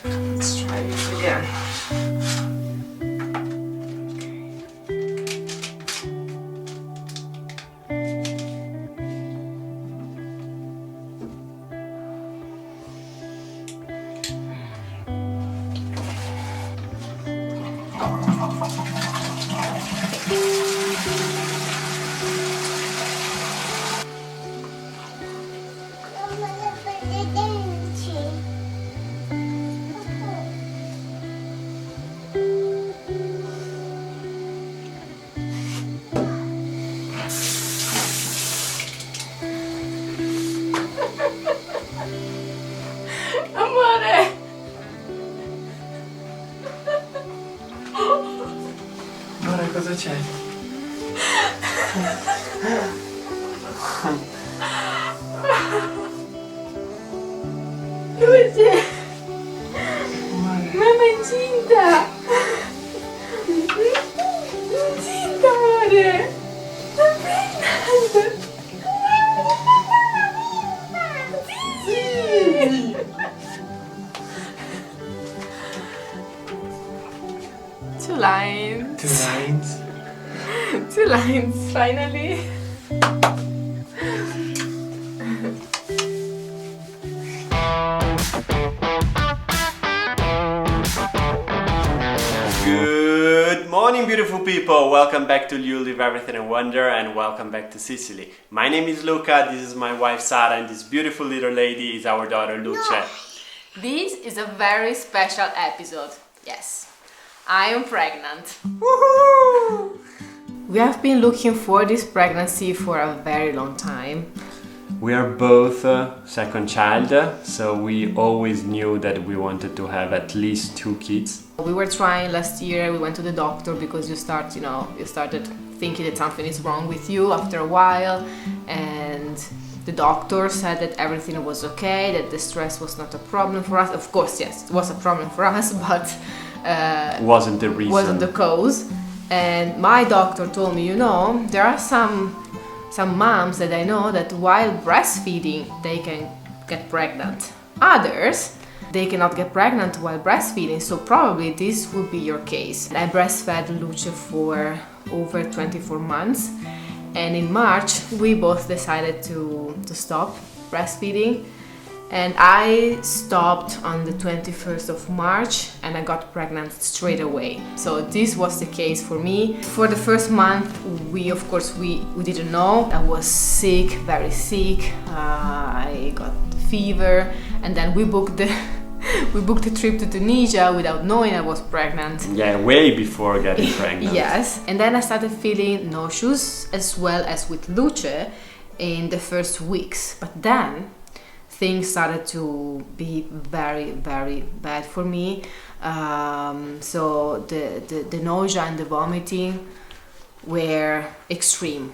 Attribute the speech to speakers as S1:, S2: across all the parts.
S1: Let's try this again.
S2: Amore!
S1: Guarda cosa c'è.
S2: Luce! Mamma è incinta! Incinta, amore! I'm pregnant! Sì! Two lines.
S1: 2 lines.
S2: 2 lines, finally.
S3: Good morning, beautiful people! Welcome back to You Live Everything and Wonder, and welcome back to Sicily. My name is Luca, this is my wife Sara, and this beautiful little lady is our daughter Luce.
S2: This is a very special episode. Yes, I am pregnant.
S3: Woohoo!
S2: We have been looking for this pregnancy for a very long time.
S3: We are both second child, so we always knew that we wanted to have at least 2 kids.
S2: We were trying last year, we went to the doctor because you started thinking that something is wrong with you after a while, and the doctor said that everything was okay, that the stress was not a problem for us. Of course, yes, it was a problem for us, but
S3: Wasn't the reason.
S2: wasn't the cause. And my doctor told me, there are some moms that I know that while breastfeeding they can get pregnant. Others, they cannot get pregnant while breastfeeding, so probably this would be your case. I breastfed Luce for over 24 months, and in March we both decided to stop breastfeeding. And I stopped on the 21st of March and I got pregnant straight away. So this was the case for me. For the first month, we didn't know. I was sick, very sick. I got fever, and then we booked the trip to Tunisia without knowing I was pregnant.
S3: Yeah, way before getting pregnant.
S2: Yes, and then I started feeling nauseous as well as with Luce in the first weeks. But then things started to be very, very bad for me. So the nausea and the vomiting were extreme.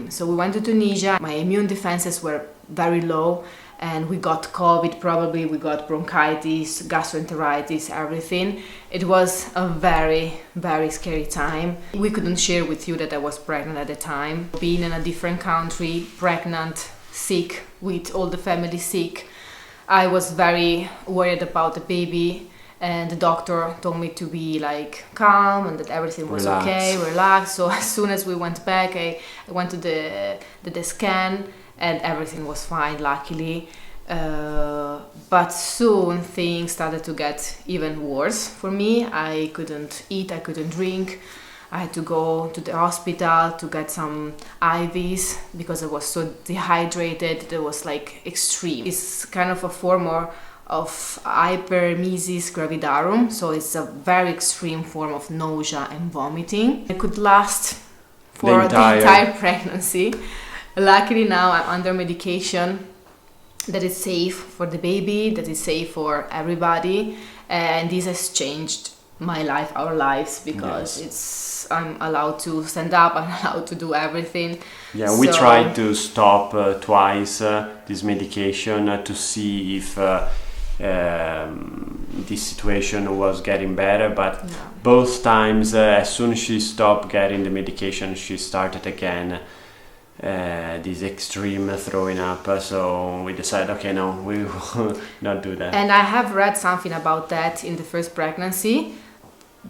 S2: So we went to Tunisia. My immune defenses were very low, and we got COVID, probably we got bronchitis, gastroenteritis, everything. It was a very, very scary time. We couldn't share with you that I was pregnant at the time. Being in a different country, pregnant, sick, with all the family sick, I was very worried about the baby, and the doctor told me to be calm and that everything was okay, relax. So as soon as we went back, I went to the scan and everything was fine, luckily. But soon things started to get even worse for me. I couldn't eat, I couldn't drink. I had to go to the hospital to get some IVs because I was so dehydrated. It was extreme. It's kind of a form of hyperemesis gravidarum, so it's a very extreme form of nausea and vomiting. It could last for the entire pregnancy. Luckily now I'm under medication that is safe for the baby, that is safe for everybody, and this has changed my life, our lives, because I'm allowed to stand up, I'm allowed to do everything.
S3: Yeah, we tried to stop twice this medication to see if this situation was getting better, but both times as soon as she stopped getting the medication, she started again this extreme throwing up, so we decided, okay, no, we will not do that.
S2: And I have read something about that in the first pregnancy,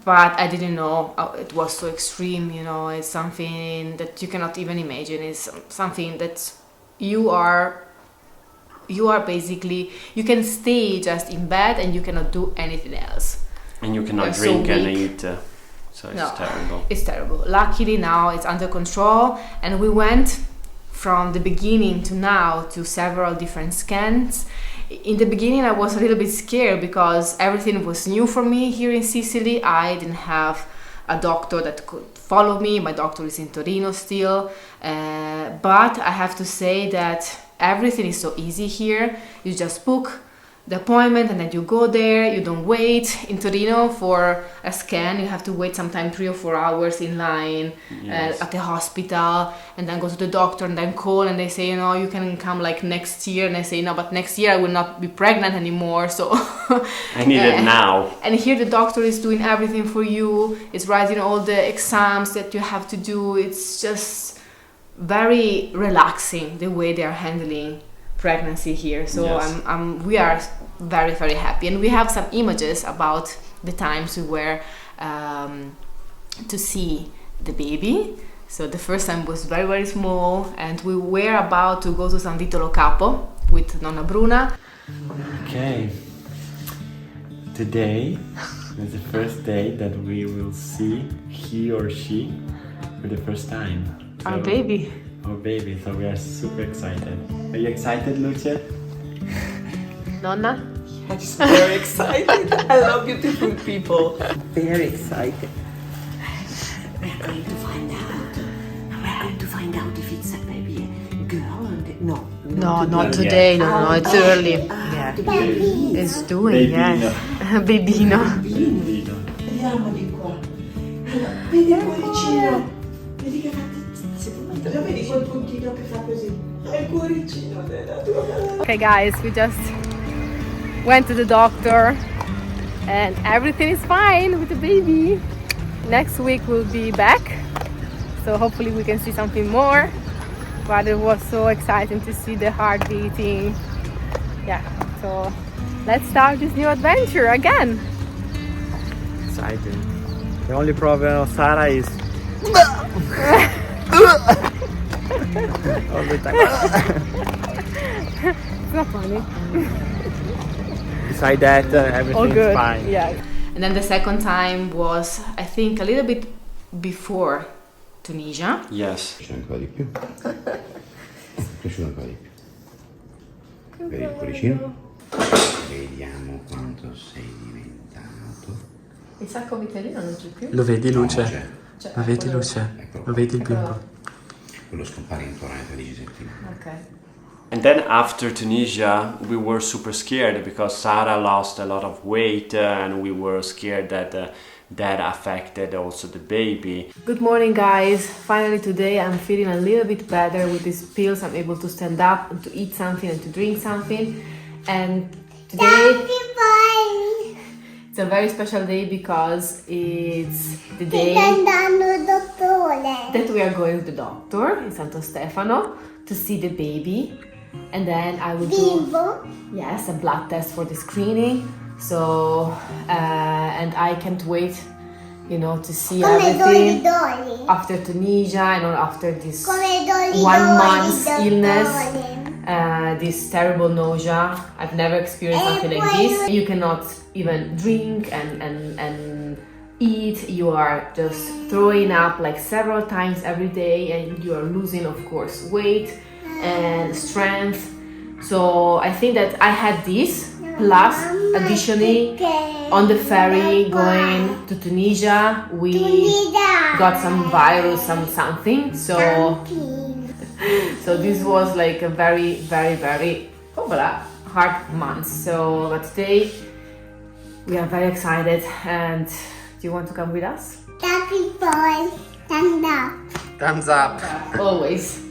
S2: but I didn't know it was so extreme, you know. It's something that you cannot even imagine. It's something that you are basically, you can stay just in bed and you cannot do anything else.
S3: And you cannot
S2: You're
S3: drink
S2: so
S3: and
S2: weak.
S3: eat, so it's
S2: No,
S3: terrible.
S2: It's terrible. Luckily now it's under control, and we went from the beginning to now to several different scans. In the beginning I was a little bit scared because everything was new for me here in Sicily. I didn't have a doctor that could follow me. My doctor is in Torino still, but I have to say that everything is so easy here. You just book the appointment and then you go there. You don't wait. In Torino for a scan you have to wait sometimes 3 or 4 hours in line.
S3: Yes.
S2: At the hospital, and then go to the doctor and then call and they say, you know, you can come like next year, and I say no, but next year I will not be pregnant anymore, so
S3: I need it now.
S2: And here the doctor is doing everything for you. It's writing all the exams that you have to do. It's just very relaxing the way they are handling pregnancy here. So
S3: Yes.
S2: we are very, very happy, and we have some images about the times we were to see the baby. So the first time was very, very small, and we were about to go to San Vito Lo Capo with Nonna Bruna.
S3: Okay, today is the first day that we will see he or she for the first time.
S2: Our
S3: So-
S2: baby.
S3: Our baby, so we are super excited. Are you excited, Luce?
S2: Nonna?
S1: Yes, very excited. I love beautiful people. Very excited.
S4: We're going to find out. We're going to find out if it's a baby girl or no.
S2: No, not
S3: today.
S2: today. No, it's early.
S1: Yeah.
S4: The baby.
S2: It's doing, yes. Babyino.
S4: Vediamo di qua. Allora, vedi il cuoricino. Vedi che fa... Lo vedi quel puntino che fa così? È il cuoricino della tua...
S2: Okay guys, we just went to the doctor and everything is fine with the baby. Next week we'll be back, so hopefully we can see something more, but it was so exciting to see the heart beating. Yeah, so let's start this new adventure again.
S3: Exciting. The only problem of Sara is all the time.
S2: It's not funny.
S3: Besides that,
S2: All
S3: everything's
S2: good.
S3: fine.
S2: Yeah. And then the second time was, I think, a little bit before Tunisia.
S3: Yes.
S5: Cresciuto ancora di più. Cresciuto ancora di più. Vedi il cuoricino? Vediamo quanto sei diventato.
S2: Il sacco vitellino non c'è più?
S3: Lo vedi, Luce?
S5: No, c'è.
S3: Lo vedi, Luce?
S5: Eccolo.
S3: Lo vedi il bimbo?
S5: Quello scompare intorno alle 13 settimane.
S2: Ok.
S3: And then after Tunisia, we were super scared because Sara lost a lot of weight, and we were scared that that affected also the baby.
S2: Good morning guys, finally today I'm feeling a little bit better with these pills. I'm able to stand up and to eat something and to drink something, and today it's a very special day because it's the day that we are going to the doctor in Santo Stefano to see the baby, and then I will do a blood test for the screening. So and I can't wait, you know, to see everything after Tunisia and after this 1 month illness, this terrible nausea. I've never experienced something like this. You cannot even drink and eat. You are just throwing up like several times every day, and you are losing, of course, weight and strength. So I think that I had this, plus additionally on the ferry going to Tunisia we got some virus, something, so this was like a very hard month. So but today we are very excited, and do you want to come with us?
S3: Thumbs up.
S2: Always.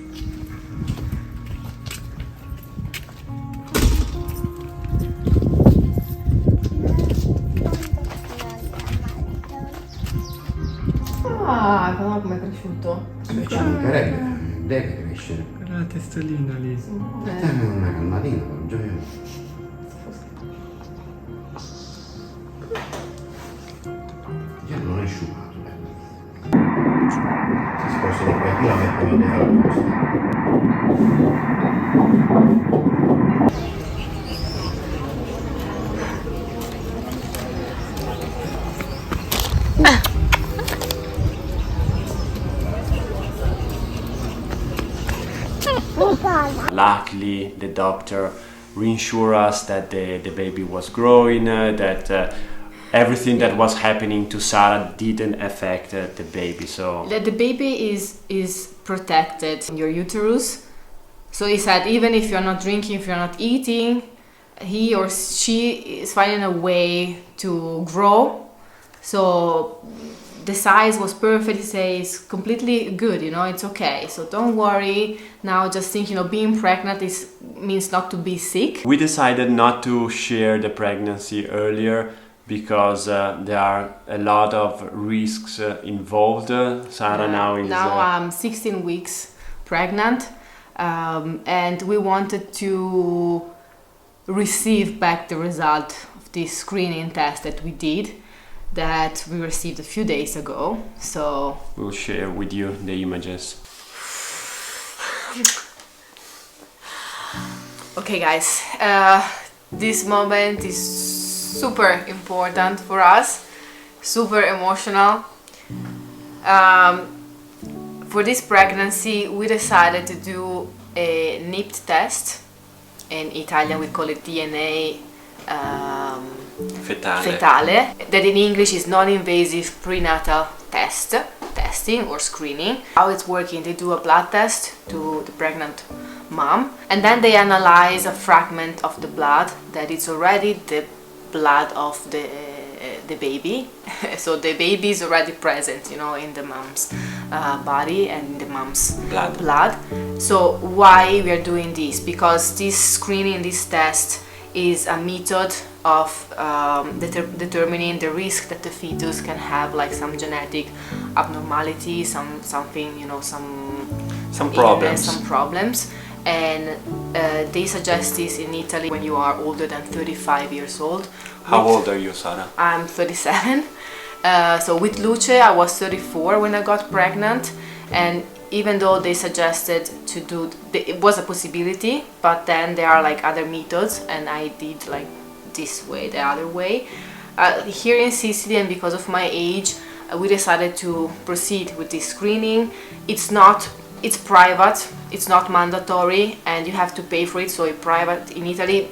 S2: Ah, guarda come è cresciuto.
S5: Ci mancherebbe. deve crescere.
S3: Guarda la testolina lì.
S5: Dammi una calmatina, non giochiamo. Già non è sciupato, si sposta di qua, io la metto dove fa il posto.
S3: Luckily, the doctor reassured us that the baby was growing, that everything that was happening to Sara didn't affect the baby. So
S2: The baby is protected in your uterus. So he said even if you're not drinking, if you're not eating, he or she is finding a way to grow. So the size was perfect. He says completely good, you know, it's okay. So don't worry. Now just think, you know, being pregnant means not to be sick.
S3: we decided not to share the pregnancy earlier because there are a lot of risks involved. Sara now is...
S2: I'm 16 weeks pregnant, and we wanted to receive back the result of this screening test that we did, that we received a few days ago. So
S3: we'll share with you the images.
S2: okay guys, this moment is super important for us, super emotional. For this pregnancy we decided to do a NIPT test. In Italian we call it DNA fetale, that in English is non-invasive prenatal testing or screening. How it's working, they do a blood test to the pregnant mom, and then they analyze a fragment of the blood that is already the blood of the baby. So the baby is already present, you know, in the mom's body and the mom's blood. So why we are doing this? Because this screening, this test is a method of determining the risk that the fetus can have, like some genetic abnormality, something, you know, some problems. And they suggest this in Italy when you are older than 35 years old.
S3: How old are you, Sara?
S2: I'm 37. So with Luce I was 34 when I got pregnant, and even though they suggested to do, it was a possibility, but then there are like other methods, and I did like this way, the other way. Here in Sicily, and because of my age, we decided to proceed with this screening. It's private, it's not mandatory, and you have to pay for it. So it's private in Italy,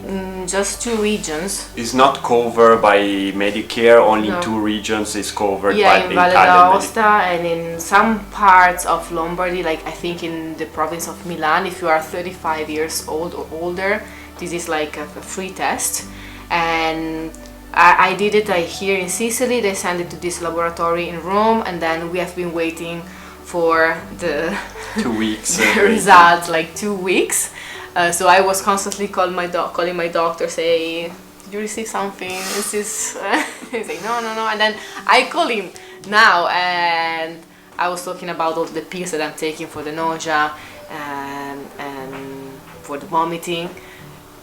S2: just 2 regions.
S3: It's not covered by Medicare, only
S2: No.
S3: 2 regions is covered by
S2: Yeah, in
S3: the
S2: Valle
S3: Italian
S2: d'Aosta and in some parts of Lombardy, like I think in the province of Milan, if you are 35 years old or older, this is like a free test. And I did it here in Sicily. They sent it to this laboratory in Rome, and then we have been waiting for the
S3: 2 weeks.
S2: results, like 2 weeks. So I was constantly calling my doctor, say, did you receive something? Is this? He's like, no. And then I call him now, and I was talking about all the pills that I'm taking for the nausea and for the vomiting.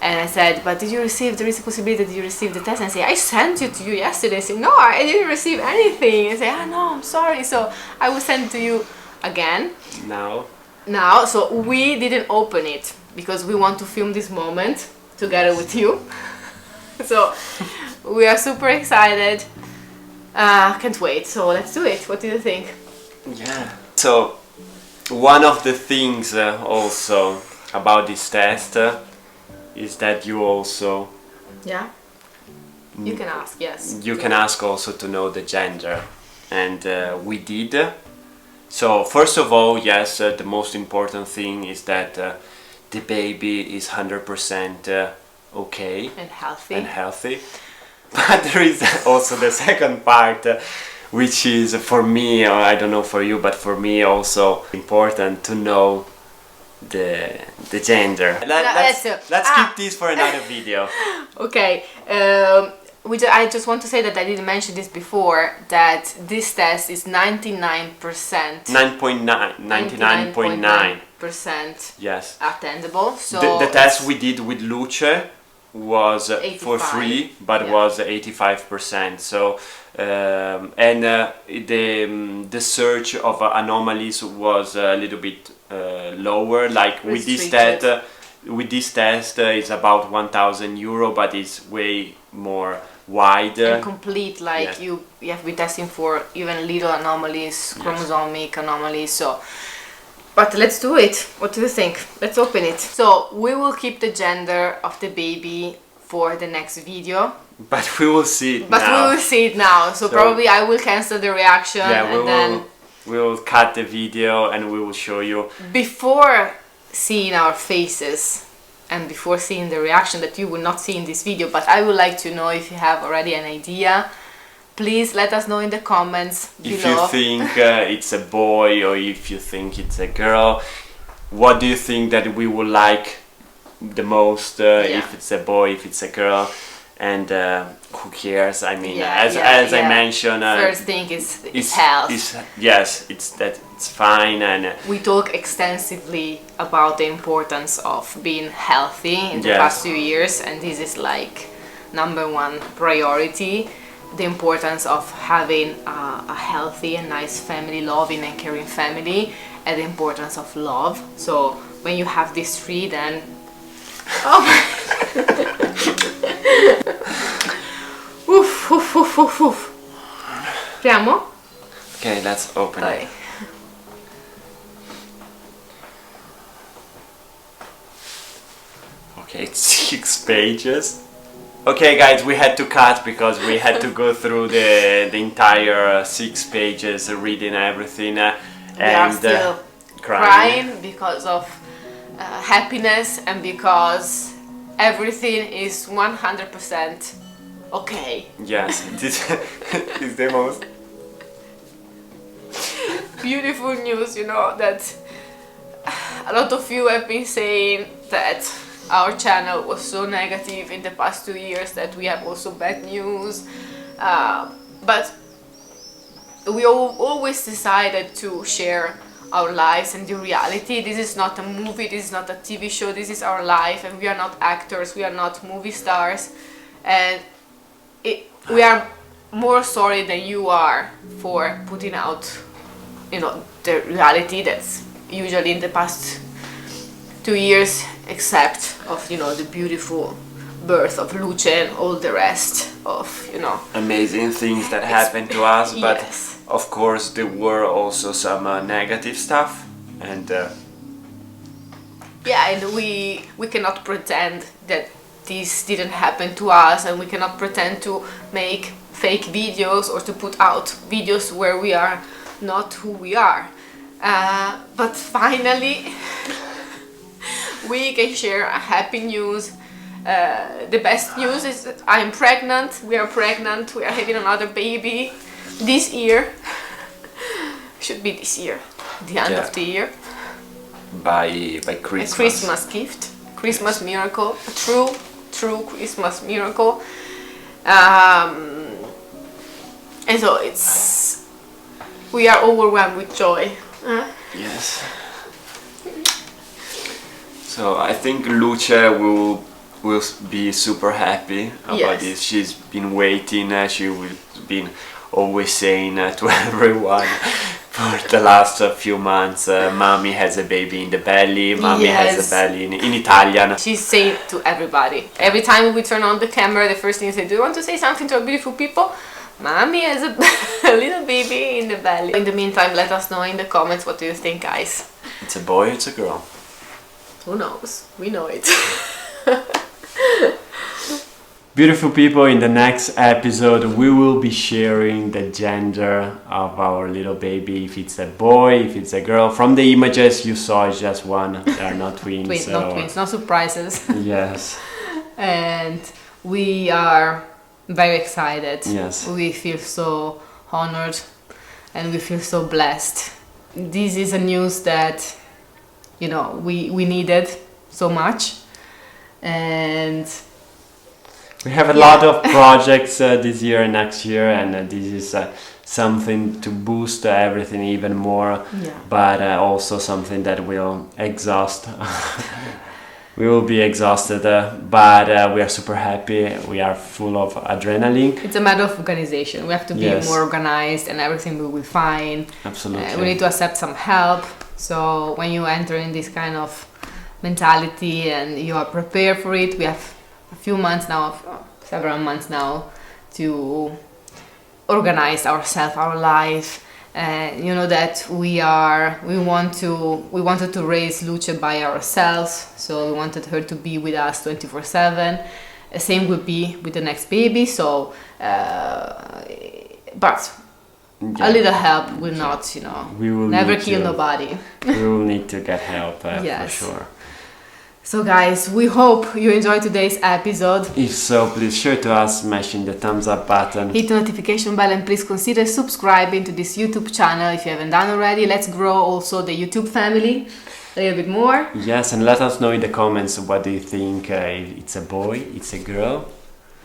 S2: And I said, but there is a possibility that you received the test? And I say, I sent it to you yesterday. I say, no, I didn't receive anything. I say, no, I'm sorry. So I will send it to you again. Now, so we didn't open it because we want to film this moment together with you. So we are super excited. Can't wait. So let's do it. What do you think?
S3: Yeah. So one of the things also about this test is that you also...
S2: Yeah? You can ask, yes.
S3: You can ask also to know the gender. And we did. So first of all, yes, the most important thing is that the baby is 100% okay.
S2: And healthy.
S3: But there is also the second part, which is for me, or I don't know for you, but for me also important to know the gender. Let's keep this for another video.
S2: Okay. I just want to say that I didn't mention this before, that this test is 99%.
S3: 99.9%. Yes.
S2: Attendable. So
S3: the test we did with Luce was for free, but was 85%. So the search of anomalies was a little bit lower. Like with this test, it's about €1,000, but it's way more wide
S2: and complete. Like you have to be testing for even little anomalies, chromosomic anomalies. So. But let's do it. What do you think? Let's open it. So we will keep the gender of the baby for the next video.
S3: But we will see it now.
S2: But we will see it now. So probably I will cancel the reaction
S3: we will cut the video and we will show you.
S2: Before seeing our faces and before seeing the reaction that you will not see in this video, but I would like to know if you have already an idea. Please let us know in the comments below.
S3: If you think it's a boy or if you think it's a girl, what do you think that we would like the most? If it's a boy, if it's a girl, and who cares? I mean, as I mentioned,
S2: first thing is health.
S3: It's fine, and
S2: we talk extensively about the importance of being healthy in the past 2 years, and this is like #1 priority. The importance of having a healthy and nice family, loving and caring family, and the importance of love. So when you have these three, then oof, oof, oof, oof, oof. Apriamo?
S3: Okay, let's open it. Okay, it's 6 pages. Okay guys, we had to cut because we had to go through the entire 6 pages reading everything
S2: we are still crying because of happiness and because everything is 100% okay.
S3: Yes, this is the most
S2: beautiful news, you know, that a lot of you have been saying that our channel was so negative in the past 2 years, that we have also bad news, but we always decided to share our lives and the reality. This is not a movie, this is not a TV show, this is our life, and we are not actors, we are not movie stars, and we are more sorry than you are for putting out, you know, the reality that's usually in the past 2 years, except of, you know, the beautiful birth of Luce and all the rest of, you know,
S3: amazing things that happened to us, but of course there were also some negative stuff, and
S2: and we cannot pretend that this didn't happen to us, and we cannot pretend to make fake videos or to put out videos where we are not who we are, but finally we can share a happy news. The best news is that I'm pregnant, we are pregnant, we are having another baby this year. Should be this year, the end of the year.
S3: By Christmas.
S2: A Christmas gift, Christmas miracle, a true Christmas miracle. And so we are overwhelmed with joy.
S3: Yes. So I think Luce will be super happy about this. She's been waiting, she will been always saying to everyone for the last few months, mommy has a baby in the belly, mommy has a belly in Italian.
S2: She's saying to everybody. Every time we turn on the camera, the first thing you say, do you want to say something to our beautiful people? Mommy has a little baby in the belly. In the meantime, let us know in the comments, what do you think, guys?
S3: It's a boy, it's a girl.
S2: Who knows? We know it.
S3: Beautiful people, in the next episode we will be sharing the gender of our little baby, if it's a boy, if it's a girl. From the images you saw, it's just one. They are not twins.
S2: Not twins, no surprises.
S3: Yes.
S2: And we are very excited.
S3: Yes.
S2: We feel so honored and we feel so blessed. This is a news that, you know, we needed so much, and
S3: We have a lot of projects this year and next year, and this is something to boost everything even more, but also something that will exhaust. We will be exhausted, but we are super happy. We are full of adrenaline.
S2: It's a matter of organization. We have to be more organized, and everything will be fine.
S3: Absolutely.
S2: We need to accept some help. So when you enter in this kind of mentality and you are prepared for it, we have a few months now, several months now, to organize ourselves, our life. You know that we wanted to raise Luce by ourselves, so we wanted her to be with us 24/7. Same would be with the next baby. So, but a little help will not,
S3: we will
S2: never kill nobody.
S3: We will need to get help for sure.
S2: So guys, we hope you enjoyed today's episode.
S3: If so, please share to us, smashing the thumbs up button.
S2: Hit the notification bell and please consider subscribing to this YouTube channel if you haven't done already. Let's grow also the YouTube family a little bit more.
S3: Yes, and let us know in the comments what do you think, if it's a boy, it's a girl.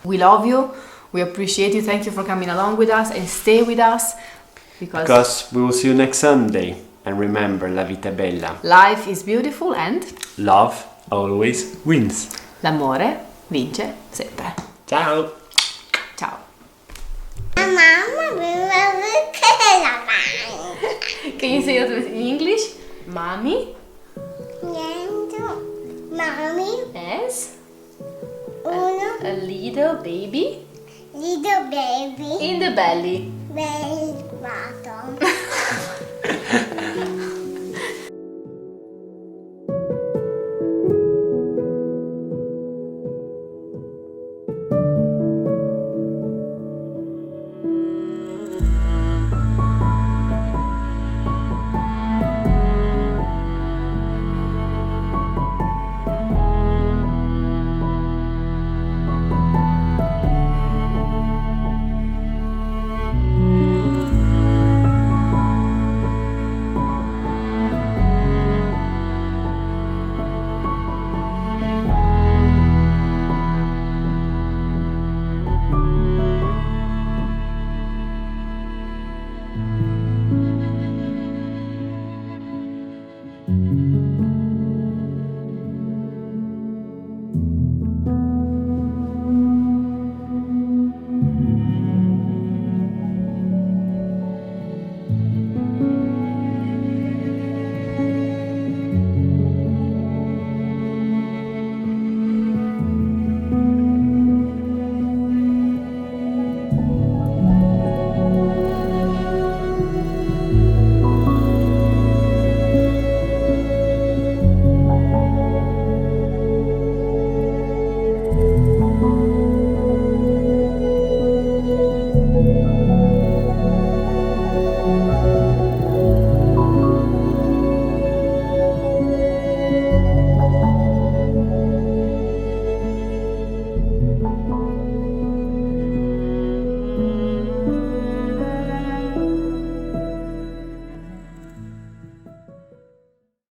S2: We love you. We appreciate you. Thank you for coming along with us and stay with us
S3: because we will see you next Sunday. And remember, la vita è bella.
S2: Life is beautiful and
S3: love always wins.
S2: L'amore vince sempre.
S3: Ciao.
S2: Ciao.
S6: Mamma,
S2: Can you say it in English? Mommy?
S6: Mommy.
S2: Yes.
S6: Uno.
S2: A little baby.
S6: Little baby.
S2: In the belly.
S6: Belly bottom.